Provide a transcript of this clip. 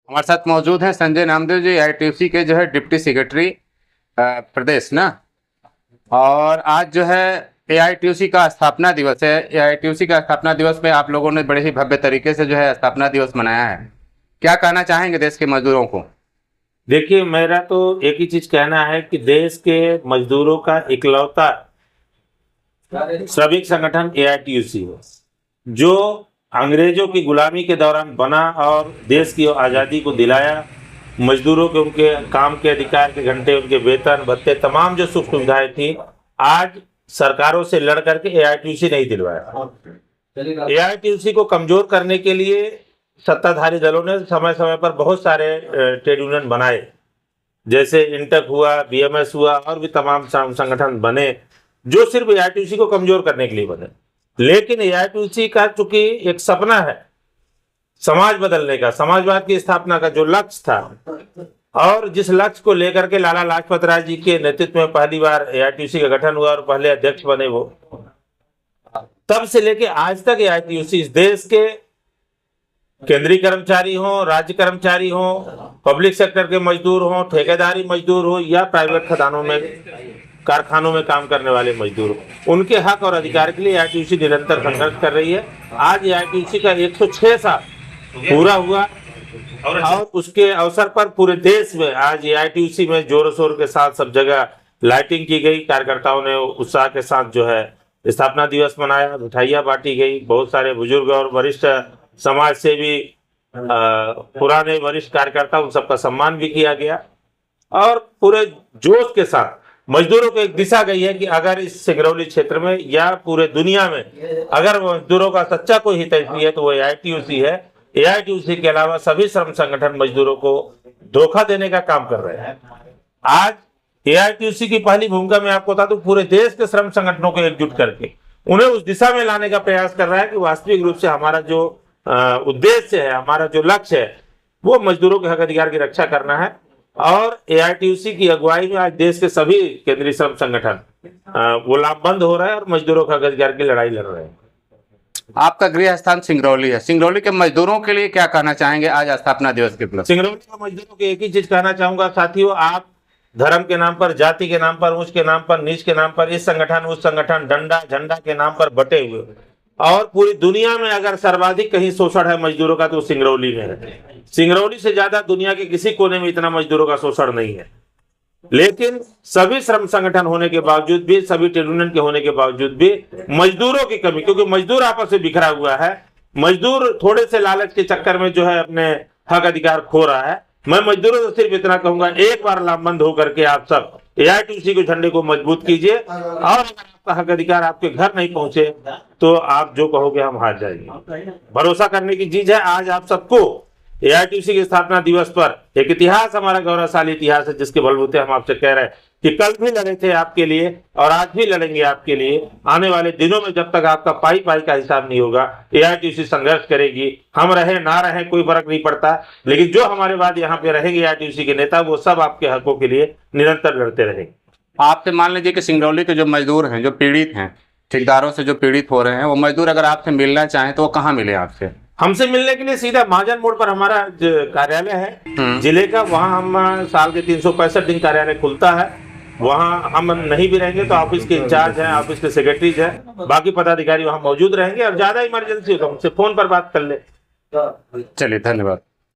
हमारे साथ मौजूद हैं संजय नामदेव जी, एआईटीयूसी के जो है डिप्टी सेक्रेटरी प्रदेश ना। और आज जो है एआईटीयूसी का स्थापना दिवस है। एआईटीयूसी का स्थापना दिवस में आप लोगों ने बड़े ही भव्य तरीके से जो है स्थापना दिवस मनाया है। क्या कहना चाहेंगे देश के मजदूरों को? देखिए, मेरा तो एक ही चीज कहना है कि देश के मजदूरों का इकलौता श्रमिक संगठन एआईटीयूसी है, जो अंग्रेजों की गुलामी के दौरान बना और देश की आज़ादी को दिलाया। मजदूरों के उनके काम के अधिकार के घंटे, उनके वेतन भत्ते, तमाम जो सुख सुविधाएं थी, आज सरकारों से लड़ करके एआईटीयूसी नहीं दिलवाया। एआईटीयूसी को कमजोर करने के लिए सत्ताधारी दलों ने समय समय पर बहुत सारे ट्रेड यूनियन बनाए, जैसे इंटक हुआ, बीएमएस हुआ, और भी तमाम संगठन बने जो सिर्फ एआईटीयूसी को कमजोर करने के लिए बने। लेकिन एआईटीयूसी का चूंकि एक सपना है समाज बदलने का, समाजवाद की स्थापना का जो लक्ष्य था, और जिस लक्ष्य को लेकर के लाला लाजपत राय जी के नेतृत्व में पहली बार एआईटीयूसी का गठन हुआ और पहले अध्यक्ष बने वो, तब से लेके आज तक एआईटीयूसी इस देश के केंद्रीय कर्मचारी हो, राज्य कर्मचारी हो, पब्लिक सेक्टर के मजदूर हो, ठेकेदारी मजदूर हो, या प्राइवेट खदानों में, कारखानों में काम करने वाले मजदूर, उनके हक और अधिकार के लिए एआईटीयूसी निरंतर संघर्ष कर रही है। आज एआईटीयूसी का 106 साल पूरा हुआ और उसके अवसर पर पूरे देश में आज एआईटीयूसी में जोरों शोर के साथ सब जगह लाइटिंग की गई। कार्यकर्ताओं ने उत्साह के साथ जो है स्थापना दिवस मनाया, मिठाइयाँ बांटी गई। बहुत सारे बुजुर्ग और वरिष्ठ समाज से भी पुराने वरिष्ठ कार्यकर्ता, उन सबका सम्मान भी किया गया। और पूरे जोश के साथ मजदूरों को एक दिशा गई है कि अगर इस सिंगरौली क्षेत्र में या पूरे दुनिया में अगर मजदूरों का सच्चा कोई हितैषी है तो वो एआईटीयूसी है। एआईटीयूसी के अलावा सभी श्रम संगठन मजदूरों को धोखा देने का काम कर रहे हैं। आज एआईटीयूसी की पहली भूमिका में आपको बता दूं, पूरे देश के श्रम संगठनों को एकजुट करके उन्हें उस दिशा में लाने का प्रयास कर रहा है कि वास्तविक रूप से हमारा जो उद्देश्य है, हमारा जो लक्ष्य है, वो मजदूरों के हक अधिकार की रक्षा करना है। और एआईटीयूसी की अगुवाई में आज देश के सभी केंद्रीय श्रम संगठन वो लामबंद हो रहे हैं और मजदूरों के हक अधिकार की लड़ाई लड़ रहे हैं। आपका गृह स्थान सिंगरौली है, सिंगरौली के मजदूरों के लिए क्या कहना चाहेंगे आज स्थापना दिवस के उपलक्ष्य? सिंगरौली के मजदूरों को एक ही चीज कहना चाहूंगा, साथियों, आप धर्म के नाम पर, जाति के नाम पर, ऊंच के नाम पर, नीच के नाम पर, इस संगठन उस संगठन, डंडा झंडा के नाम पर बटे हुए, और पूरी दुनिया में अगर सर्वाधिक कहीं शोषण है मजदूरों का तो सिंगरौली में है। सिंगरौली से ज्यादा दुनिया के किसी कोने में इतना मजदूरों का शोषण नहीं है। लेकिन सभी श्रम संगठन होने के बावजूद भी, सभी ट्रेड यूनियन के होने के बावजूद भी मजदूरों की कमी, क्योंकि मजदूर आपस में बिखरा हुआ है, मजदूर थोड़े से लालच के चक्कर में जो है अपने हक अधिकार खो रहा है। मैं मजदूरों से सिर्फ इतना कहूंगा, एक बार लामबंद होकर के आप सब एआईटीयूसी के झंडे को मजबूत कीजिए, और अगर आपका हक अधिकार आपके घर नहीं पहुंचे तो आप जो कहोगे हम हार जाएंगे। भरोसा करने की चीज है। आज आप सबको एआईटीयूसी के स्थापना दिवस पर एक इतिहास, हमारा गौरवशाली इतिहास है, जिसके बलबूते हम आपसे कह रहे हैं कि कल भी लड़े थे आपके लिए और आज भी लड़ेंगे आपके लिए। आने वाले दिनों में जब तक आपका पाई पाई का हिसाब नहीं होगा, एआईटीयूसी संघर्ष करेगी। हम रहे ना रहे कोई फर्क नहीं पड़ता, लेकिन जो हमारे बाद यहाँ पे रहेंगे एआईटीयूसी के नेता, वो सब आपके हकों के लिए निरंतर लड़ते रहेंगे। आपसे मान लीजिए कि सिंगरौली के जो मजदूर हैं, जो पीड़ित हैं, ठेकेदारों से जो पीड़ित हो रहे हैं, वो मजदूर अगर आपसे मिलना चाहें तो वो कहाँ मिले आपसे? हमसे मिलने के लिए सीधा महाजन मोड़ पर हमारा कार्यालय है जिले का, वहाँ हम साल के 365 दिन कार्यालय खुलता है। वहाँ हम नहीं भी रहेंगे तो ऑफिस के इंचार्ज हैं, ऑफिस के सेक्रेटरीज हैं, बाकी पदाधिकारी वहाँ मौजूद रहेंगे। और ज्यादा इमरजेंसी हो तो हमसे फोन पर बात कर ले। चलिए, धन्यवाद।